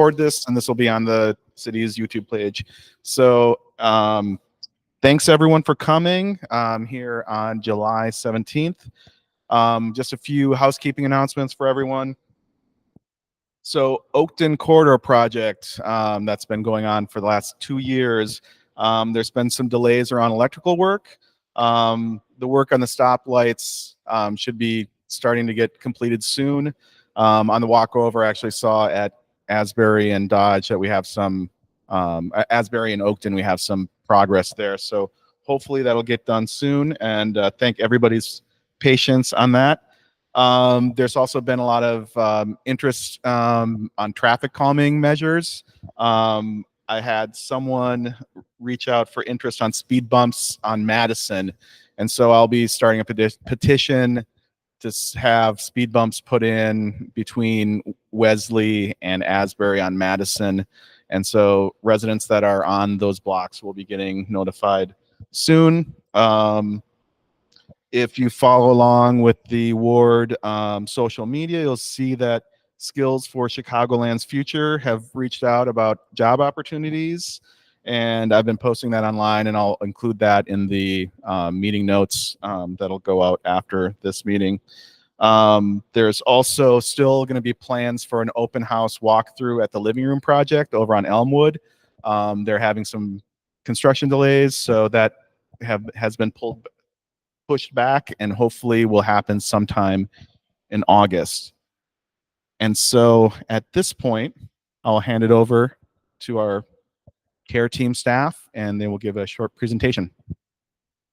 record this, and this will be on the city's YouTube page. So thanks everyone for coming here on July 17th. Just a few housekeeping announcements for everyone. So Oakton Corridor project that's been going on for the last 2 years. There's been some delays around electrical work. The work on the stoplights should be starting to get completed soon. On the walkover, I actually saw at Asbury and Dodge that we have some, Asbury and Oakton, we have some progress there. So hopefully that'll get done soon, and thank everybody's patience on that. There's also been a lot of interest on traffic calming measures. I had someone reach out for interest on speed bumps on Madison, and so I'll be starting a petition to have speed bumps put in between Wesley and Asbury on Madison. And so residents that are on those blocks will be getting notified soon. If you follow along with the ward social media, you'll see that Skills for Chicagoland's Future have reached out about job opportunities. And I've been posting that online, and I'll include that in the meeting notes that'll go out after this meeting. There's also still going to be plans for an open house walkthrough at the Living Room Project over on Elmwood. They're having some construction delays, so that has been pushed back, and hopefully will happen sometime in August. And so at this point, I'll hand it over to our care team staff, and they will give a short presentation.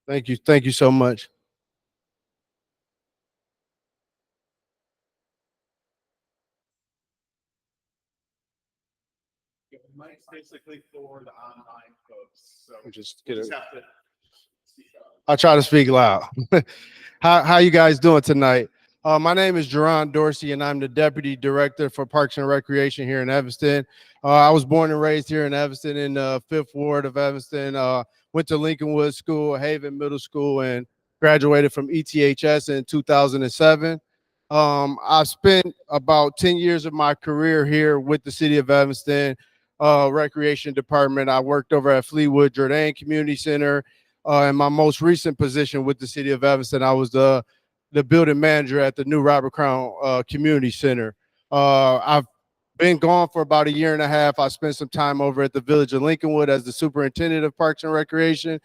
Thank you. Thank you so much. Mike's basically for the online folks, so Just get it. have to I'll try to speak loud. How you guys doing tonight? My name is Jerron Dorsey, and I'm the Deputy Director for Parks and Recreation here in Evanston. I was born and raised here in Evanston in the 5th Ward of Evanston. Went to Lincolnwood School, Haven Middle School, and graduated from ETHS in 2007. I've spent about 10 years of my career here with the City of Evanston Recreation Department. I worked over at Fleetwood Jourdain Community Center. In my most recent position with the City of Evanston, I was the building manager at the new Robert Crown Community Center. I've been gone for about 1.5 years. I spent some time over at the Village of Lincolnwood as the superintendent of Parks and Recreation.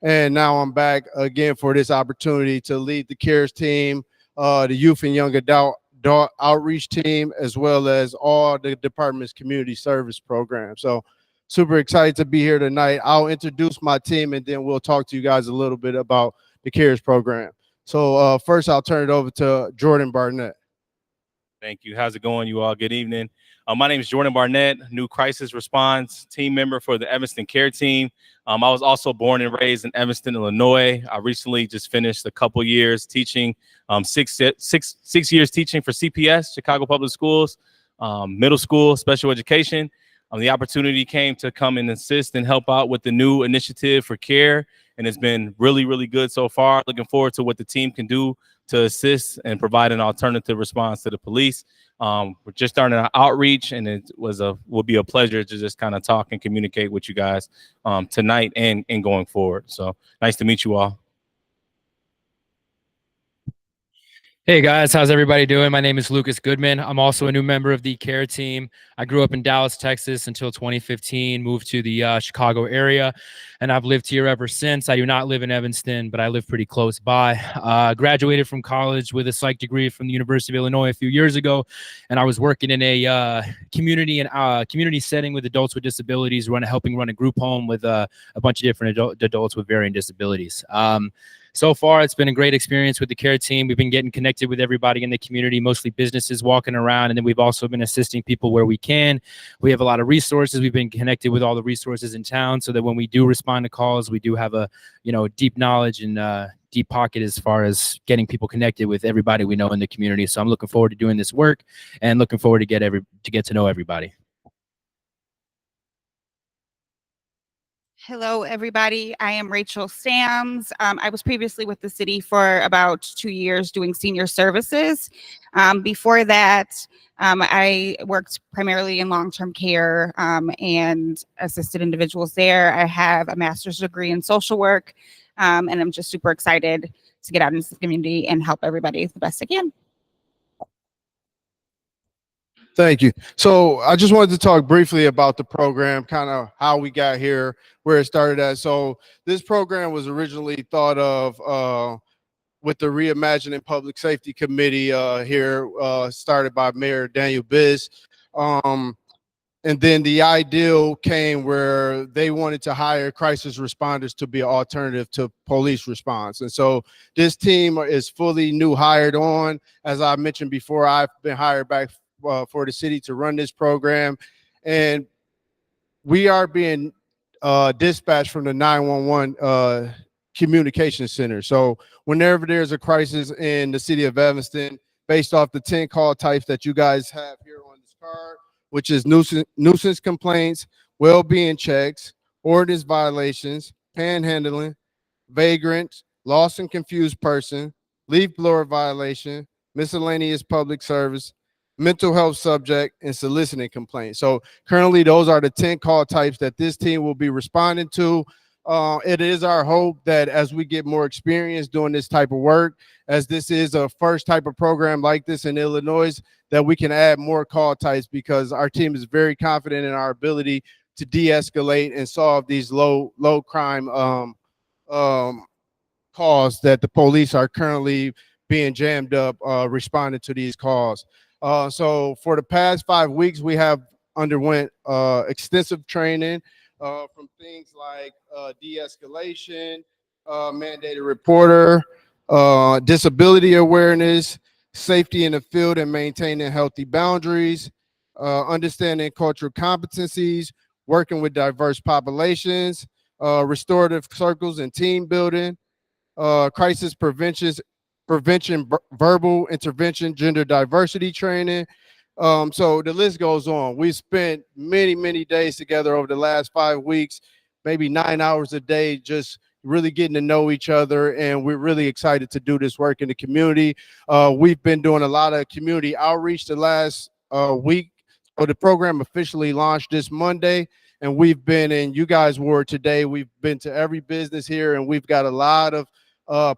And now I'm back again for this opportunity to lead the CARES team, the youth and young adult outreach team, as well as all the department's community service program. So super excited to be here tonight. I'll introduce my team, and then we'll talk to you guys a little bit about the CARES program. So first, I'll turn it over to Jordan Barnett. Thank you. How's it going, you all? Good evening. My name is Jordan Barnett, new crisis response team member for the Evanston Care Team. I was also born and raised in Evanston, Illinois. I recently just finished a couple years teaching, six years teaching for CPS, Chicago Public Schools, middle school, special education. The opportunity came to come and assist and help out with the new initiative for CARE, and it's been really, really good so far. Looking forward to what the team can do to assist and provide an alternative response to the police. We're just starting an outreach, and it will be a pleasure to just kind of talk and communicate with you guys tonight and going forward. So nice to meet you all. Hey guys, how's everybody doing? My name is Lucas Goodman. I'm also a new member of the CARE team. I grew up in Dallas, Texas until 2015, moved to the Chicago area, and I've lived here ever since. I do not live in Evanston, but I live pretty close by. Graduated from college with a psych degree from the University of Illinois a few years ago, and I was working in a community setting with adults with disabilities, helping run a group home with a bunch of different adults with varying disabilities. So far, it's been a great experience with the CARE team. We've been getting connected with everybody in the community, mostly businesses walking around, and then we've also been assisting people where we can. We have a lot of resources. We've been connected with all the resources in town so that when we do respond to calls, we do have a deep knowledge and deep pocket as far as getting people connected with everybody we know in the community. So I'm looking forward to doing this work and looking forward to get to know everybody. Hello, everybody. I am Rachel Sams. I was previously with the city for about 2 years doing senior services. Before that, I worked primarily in long-term care and assisted individuals there. I have a master's degree in social work, and I'm just super excited to get out into the community and help everybody the best I can. Thank you. So I just wanted to talk briefly about the program, kind of how we got here, where it started at. So this program was originally thought of with the Reimagining Public Safety Committee here, started by Mayor Daniel Biss. And then the ideal came where they wanted to hire crisis responders to be an alternative to police response. And so this team is fully new hired on. As I mentioned before, I've been hired back for the city to run this program. And we are being dispatched from the 911 communication center. So whenever there's a crisis in the city of Evanston, based off the 10 call types that you guys have here on this card, which is nuisance complaints, well-being checks, ordinance violations, panhandling, vagrant, lost and confused person, leaf blower violation, miscellaneous public service, mental health subject, and soliciting complaints. So currently those are the 10 call types that this team will be responding to. It is our hope that as we get more experience doing this type of work, as this is a first type of program like this in Illinois, that we can add more call types, because our team is very confident in our ability to de-escalate and solve these low crime calls that the police are currently being jammed up responding to these calls. So for the past 5 weeks, we have underwent extensive training from things like de-escalation, mandated reporter, disability awareness, safety in the field and maintaining healthy boundaries, understanding cultural competencies, working with diverse populations, restorative circles and team building, crisis prevention, verbal intervention, gender diversity training. So the list goes on. We spent many days together over the last 5 weeks, maybe 9 hours a day, just really getting to know each other. And we're really excited to do this work in the community. We've been doing a lot of community outreach the last week. So the program officially launched this Monday, and we've been in you guys' ward today. We've been to every business here, and we've got a lot of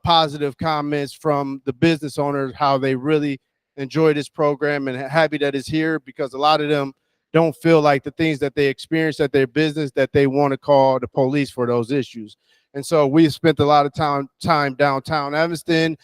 positive comments from the business owners, how they really enjoy this program and happy that it's here, because a lot of them don't feel like the things that they experience at their business that they want to call the police for those issues. And so we've spent a lot of time downtown Evanston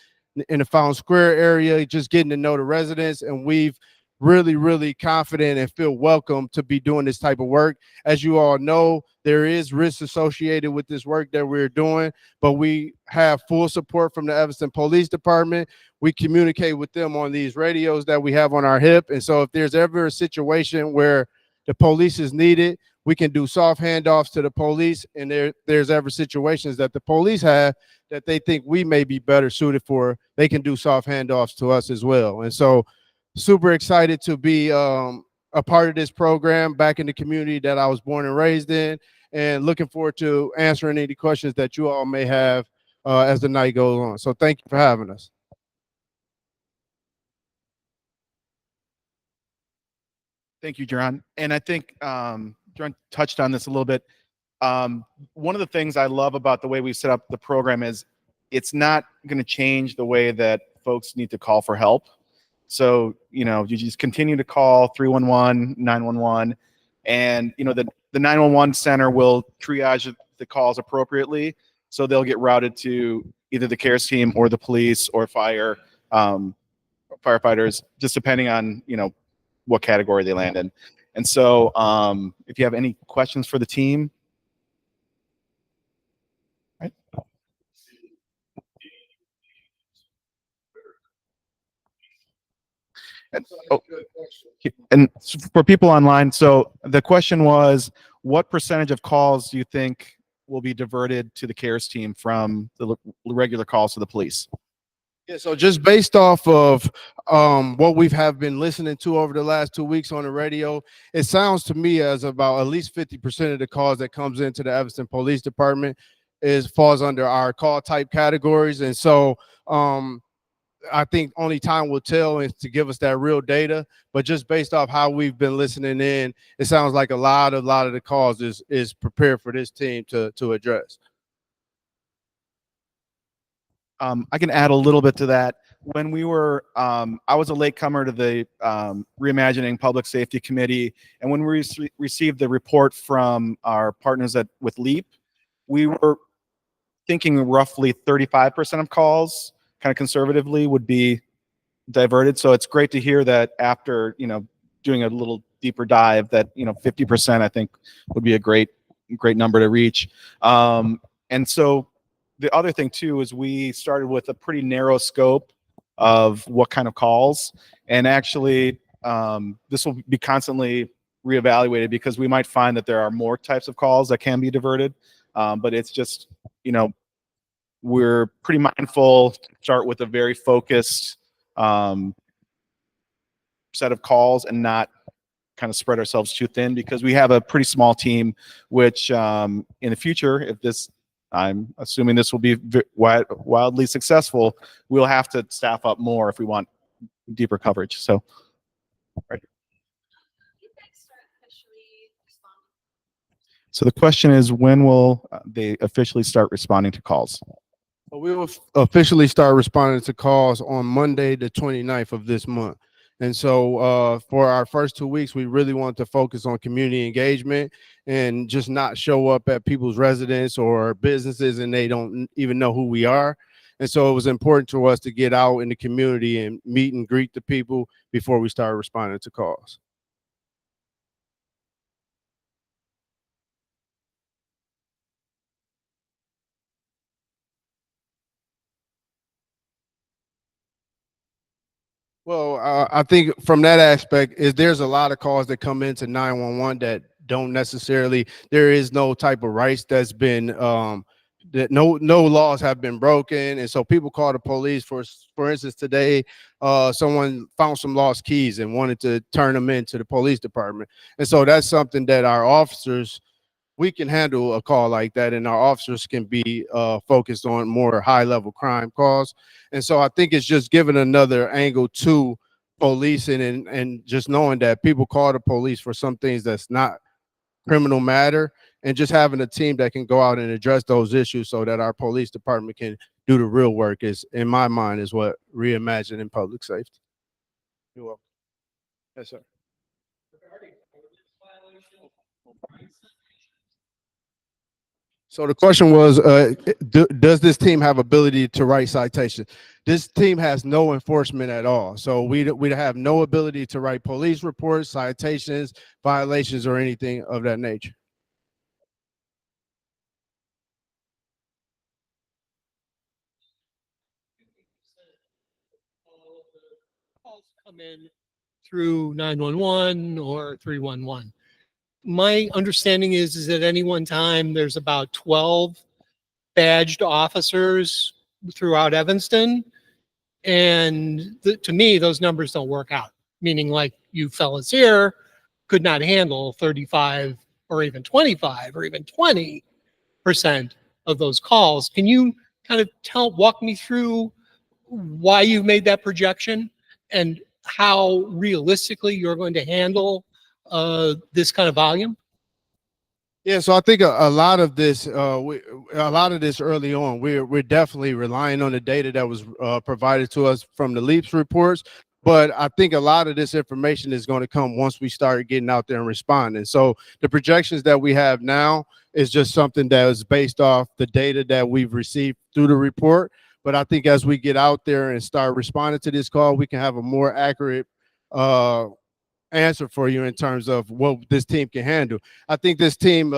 in the Fountain Square area, just getting to know the residents, and we've really confident and feel welcome to be doing this type of work. As you all know, there is risk associated with this work that we're doing, but we have full support from the Evanston Police Department. We communicate with them on these radios that we have on our hip. And so if there's ever a situation where the police is needed, we can do soft handoffs to the police. And there's ever situations that the police have that they think we may be better suited for, they can do soft handoffs to us as well. And so super excited to be a part of this program back in the community that I was born and raised in, and looking forward to answering any questions that you all may have as the night goes on. So thank you for having us. Thank you, Jerron. And I think Jerron touched on this a little bit. One of the things I love about the way we set up the program is it's not going to change the way that folks need to call for help. So, you know, you just continue to call 311, 911, and, you know, the 911 center will triage the calls appropriately. So they'll get routed to either the CARES team or the police or firefighters, just depending on, you know, what category they land in. And so if you have any questions for the team. Right. And for people online, so the question was, what percentage of calls do you think will be diverted to the CARES team from the regular calls to the police? Yeah, so just based off of what we have been listening to over the last 2 weeks on the radio, it sounds to me as about at least 50% of the calls that comes into the Evanston Police Department falls under our call type categories. And so I think only time will tell is to give us that real data. But just based off how we've been listening in, it sounds like a lot of the calls is prepared for this team to address. I can add a little bit to that. When we were, I was a latecomer to the Reimagining Public Safety Committee, and when we received the report from our partners with LEAP, we were thinking roughly 35% of calls, kind of conservatively, would be diverted. So it's great to hear that after doing a little deeper dive, that 50% I think would be a great number to reach. And so the other thing too is we started with a pretty narrow scope of what kind of calls, and actually this will be constantly reevaluated because we might find that there are more types of calls that can be diverted, but it's just we're pretty mindful to start with a very focused set of calls and not kind of spread ourselves too thin, because we have a pretty small team, which in the future, if this, I'm assuming this will be wildly successful, we'll have to staff up more if we want deeper coverage. So, right. So the question is, when will they officially start responding to calls? Well, we will officially start responding to calls on Monday, the 29th of this month. And so for our first 2 weeks, we really want to focus on community engagement and just not show up at people's residence or businesses and they don't even know who we are. And so it was important to us to get out in the community and meet and greet the people before we start responding to calls. Well, I think from that aspect there's a lot of calls that come into 911 that don't necessarily, there is no type of rights that's been that no laws have been broken, and so people call the police. For instance, today someone found some lost keys and wanted to turn them into the police department, and so that's something that our officers, we can handle a call like that, and our officers can be focused on more high-level crime calls. And so I think it's just giving another angle to policing and just knowing that people call the police for some things that's not criminal matter, and just having a team that can go out and address those issues so that our police department can do the real work is, in my mind, is what reimagining public safety. You're welcome. Yes, sir. So the question was, does this team have ability to write citations? This team has no enforcement at all. So we have no ability to write police reports, citations, violations, or anything of that nature. Calls come in through 911 or 311. My understanding is at any one time there's about 12 badged officers throughout Evanston, and to me those numbers don't work out. Meaning, like, you fellas here could not handle 35 or even 25 or even 20% of those calls. Can you kind of walk me through why you've made that projection and how realistically you're going to handle this kind of volume? Yeah, so I think a lot of this, early on, we're definitely relying on the data that was provided to us from the LEAPS reports. But I think a lot of this information is going to come once we start getting out there and responding. So the projections that we have now is just something that is based off the data that we've received through the report. But I think as we get out there and start responding to this call, we can have a more accurate answer for you in terms of what this team can handle. I think this team,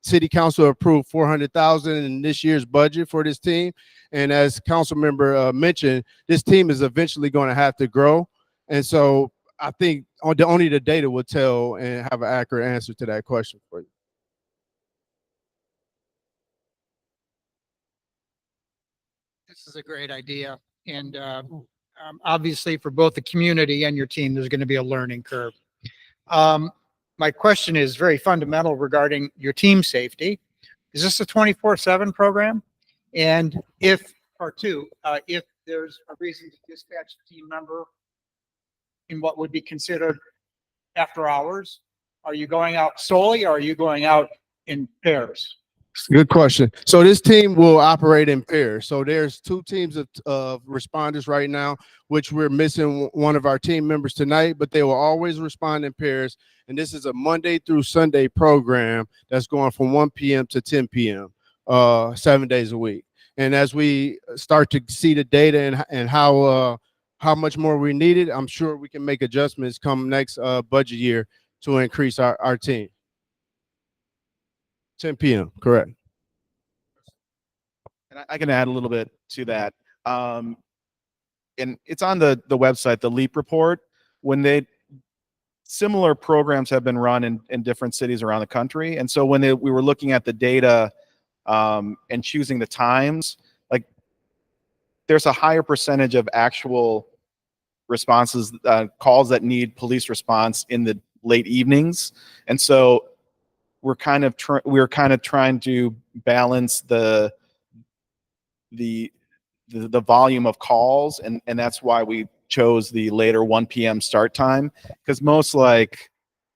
City Council approved $400,000 in this year's budget for this team. And as council member mentioned, this team is eventually going to have to grow. And so I think only the data will tell and have an accurate answer to that question for you. This is a great idea. And obviously for both the community and your team, there's going to be a learning curve. My question is very fundamental regarding your team safety. Is this a 24/7 program? And if, part two, if there's a reason to dispatch a team member in what would be considered after hours, are you going out solely or are you going out in pairs? Good question. So this team will operate in pairs. So there's two teams of responders right now, which we're missing one of our team members tonight, but they will always respond in pairs. And this is a Monday through Sunday program that's going from 1 p.m. to 10 p.m., 7 days a week. And as we start to see the data and how much more we needed, I'm sure we can make adjustments come next budget year to increase our team. 10 p.m. Correct. And I can add a little bit to that. And it's on the website, the LEAP report. When similar programs have been run in different cities around the country. And so when we were looking at the data and choosing the times, like there's a higher percentage of actual responses, calls that need police response in the late evenings. And so we're kind of trying to balance the volume of calls, and that's why we chose the later 1 p.m. start time, because most like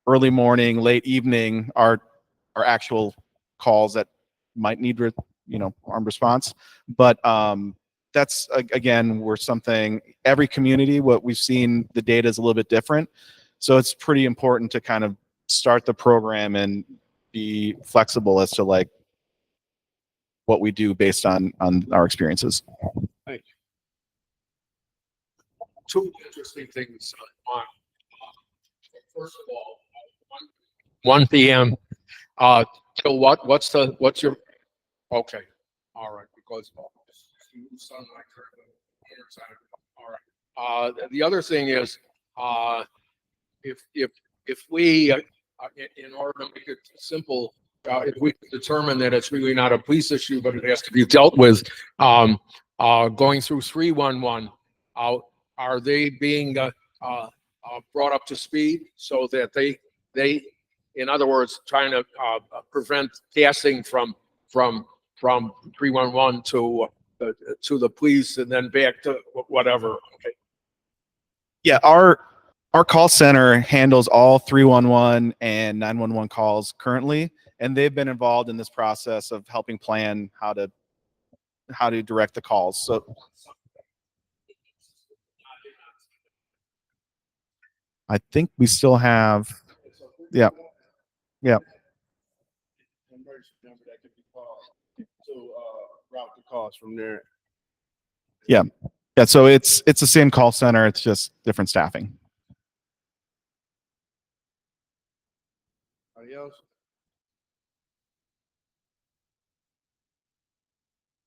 early morning, late evening are actual calls that might need armed response. But that's again, every community, what we've seen, the data is a little bit different, so it's pretty important to kind of start the program and be flexible as to like what we do based on our experiences. Thank you. Two interesting things on. First of all, 1 p.m. Till what? What's your? Okay, all right. Because sunlight. All right. The other thing is, if we, in order to make it simple, if we determine that it's really not a police issue, but it has to be dealt with, going through 311, are they being brought up to speed so that they, in other words, trying to prevent passing from 311 to the police and then back to whatever? Okay. Yeah, our call center handles all 311 and 911 calls currently, and they've been involved in this process of helping plan how to direct the calls. So I think we still have, yeah. Route the calls from there. Yeah. So it's the same call center. It's just different staffing. Anybody else?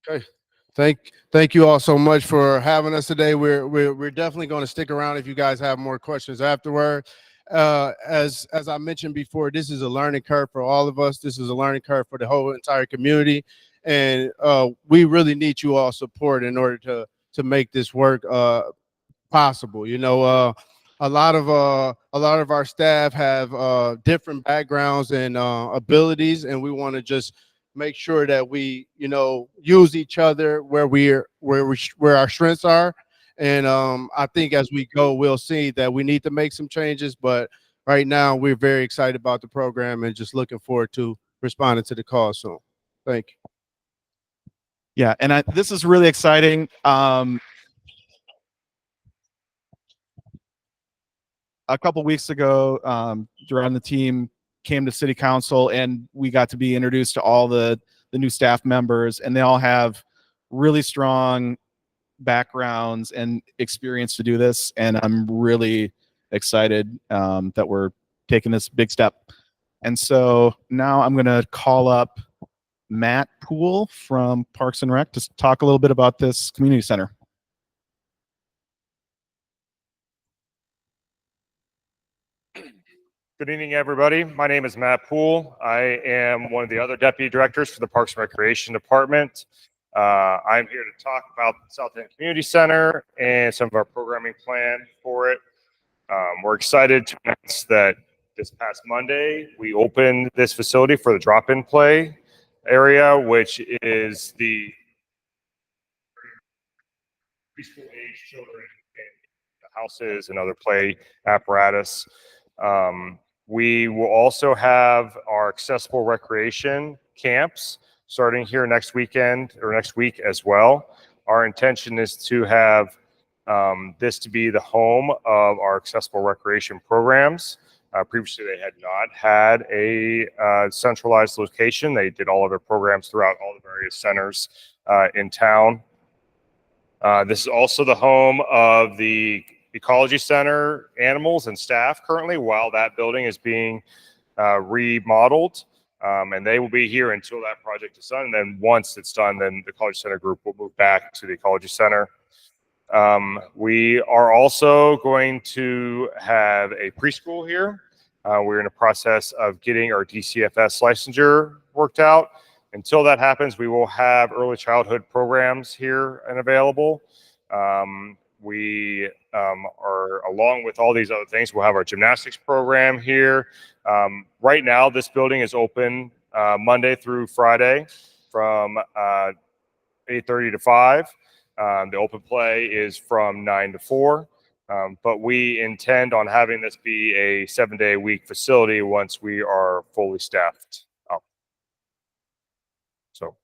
Okay. Thank you all so much for having us today. We're definitely going to stick around if you guys have more questions afterward. As I mentioned before, this is a learning curve for all of us. This is a learning curve for the whole entire community, and we really need you all support in order to make this work possible. You know, a lot of our staff have different backgrounds and abilities, and we want to just make sure that we, use each other where our strengths are. And I think as we go, we'll see that we need to make some changes. But right now, we're very excited about the program and just looking forward to responding to the call soon. Thank you. Yeah, and this is really exciting. A couple weeks ago, Gerard and the team came to City Council, and we got to be introduced to all the new staff members, and they all have really strong backgrounds and experience to do this. And I'm really excited that we're taking this big step. And so now I'm going to call up Matt Poole from Parks and Rec to talk a little bit about this community center. Good evening, everybody. My name is Matt Poole. I am one of the other deputy directors for the Parks and Recreation Department. I'm here to talk about the South End Community Center and some of our programming plan for it. We're excited to announce that this past Monday, we opened this facility for the drop-in play area, which is the preschool age children in houses and other play apparatus. We will also have our accessible recreation camps starting here next weekend or next week as well. Our intention is to have this to be the home of our accessible recreation programs. Previously, they had not had a centralized location. They did all of their programs throughout all the various centers in town. This is also the home of the Ecology Center animals and staff currently while that building is being remodeled. And they will be here until that project is done. And then once it's done, then the Ecology Center group will move back to the Ecology Center. We are also going to have a preschool here. We're in the process of getting our DCFS licensure worked out. Until that happens, we will have early childhood programs here and available. We are, along with all these other things, we'll have our gymnastics program here. Right now, this building is open Monday through Friday from 8:30 to 5. The open play is from 9 to 4. But we intend on having this be a 7-day-a-week facility once we are fully staffed up. So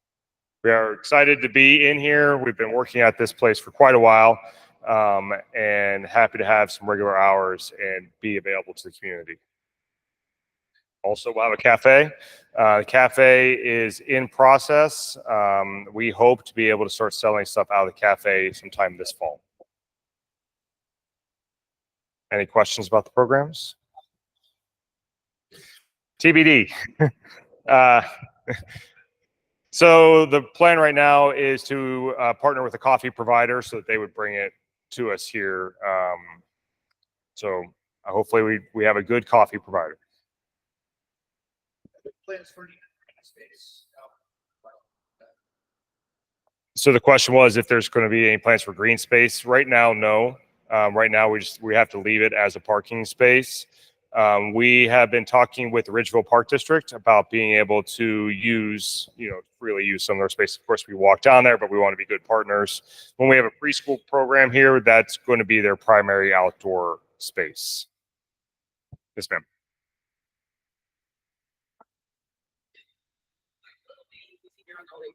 we are excited to be in here. We've been working at this place for quite a while and happy to have some regular hours and be available to the community. Also, we'll have a cafe. The cafe is in process. We hope to be able to start selling stuff out of the cafe sometime this fall. Any questions about the programs? TBD. So the plan right now is to partner with a coffee provider so that they would bring it to us here. So hopefully we have a good coffee provider. Plans for space. So the question was if there's going to be any plans for green space. Right now, no. Right now, we have to leave it as a parking space. We have been talking with the Ridgeville Park District about being able to use, really use some of their space. Of course, we walk down there, but we want to be good partners. When we have a preschool program here, that's going to be their primary outdoor space. Yes, ma'am.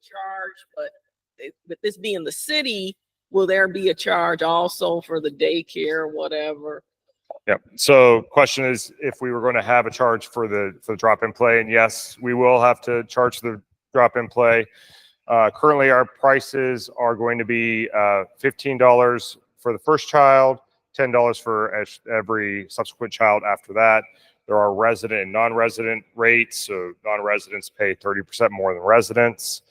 Charge, but with this being the city, will there be a charge also for the daycare or whatever? Yep. So question is if we were going to have a charge for the drop-in play, and yes, we will have to charge the drop-in play. Currently, our prices are going to be $15 for the first child, $10 for every subsequent child after that. There are resident and non-resident rates, so non-residents pay 30% more than residents.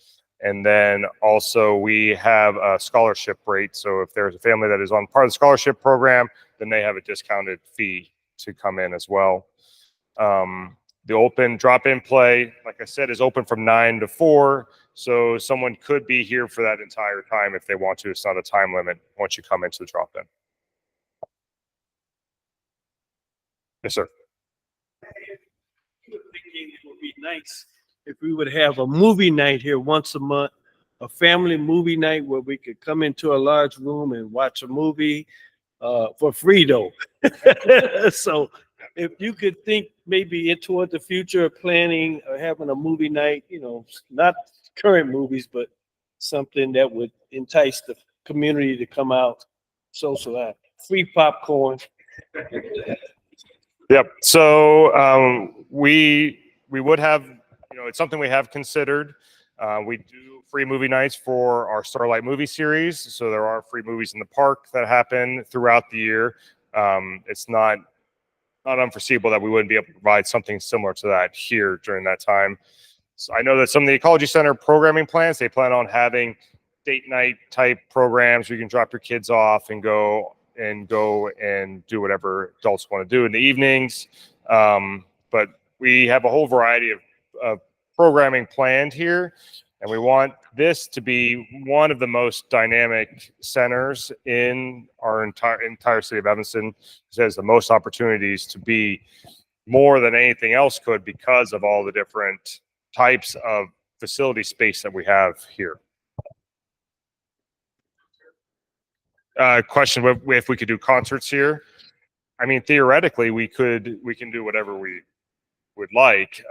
And then also we have a scholarship rate. So if there's a family that is on part of the scholarship program, then they have a discounted fee to come in as well. The open drop-in play, like I said, is open from 9 to 4. So someone could be here for that entire time if they want to. It's not a time limit once you come into the drop-in. Yes, sir. Thinking it would be nice if we would have a movie night here once a month, a family movie night where we could come into a large room and watch a movie for free though. So if you could think maybe toward the future of planning or having a movie night, not current movies, but something that would entice the community to come out, socialize, free popcorn. Yep. So we would have, it's something we have considered. We do free movie nights for our Starlight movie series. So there are free movies in the park that happen throughout the year. It's not unforeseeable that we wouldn't be able to provide something similar to that here during that time. So I know that some of the Ecology Center programming plans, they plan on having date night type programs where you can drop your kids off and go and do whatever adults want to do in the evenings. But we have a whole variety of programming planned here. And we want this to be one of the most dynamic centers in our entire city of Evanston. It has the most opportunities to be more than anything else could because of all the different types of facility space that we have here. Question if we could do concerts here. I mean, theoretically, we can do whatever we would like.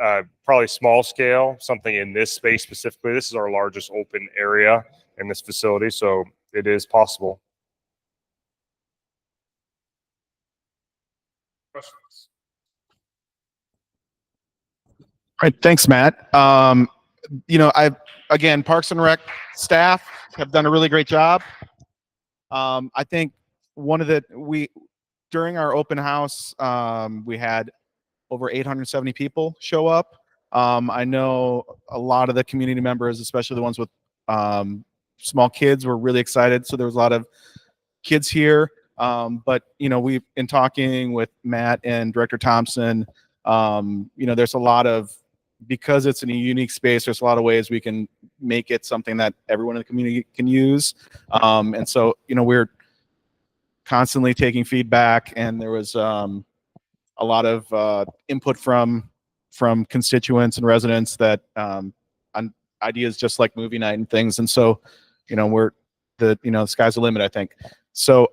Probably small scale, something in this space specifically. This is our largest open area in this facility, so it is possible. Questions? All right, thanks, Matt. Again, Parks and Rec staff have done a really great job. I think during our open house, we had over 870 people show up. I know a lot of the community members, especially the ones with small kids, were really excited. So there was a lot of kids here. But we've been talking with Matt and Director Thompson. There's a lot of, because it's in a unique space, there's a lot of ways we can make it something that everyone in the community can use. And so, we're constantly taking feedback, and there was a lot of input from constituents and residents that on ideas just like movie night and things. And so, the sky's the limit, I think. So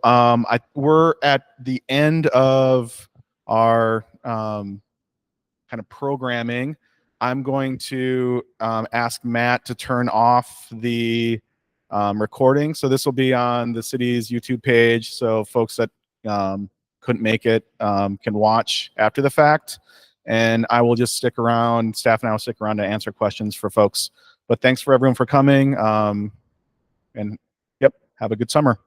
we're at the end of our kind of programming. I'm going to ask Matt to turn off the recording. So this will be on the city's YouTube page. So folks that couldn't make it can watch after the fact. And I will just stick around, staff and I will stick around to answer questions for folks. But thanks for everyone for coming. And yep, have a good summer.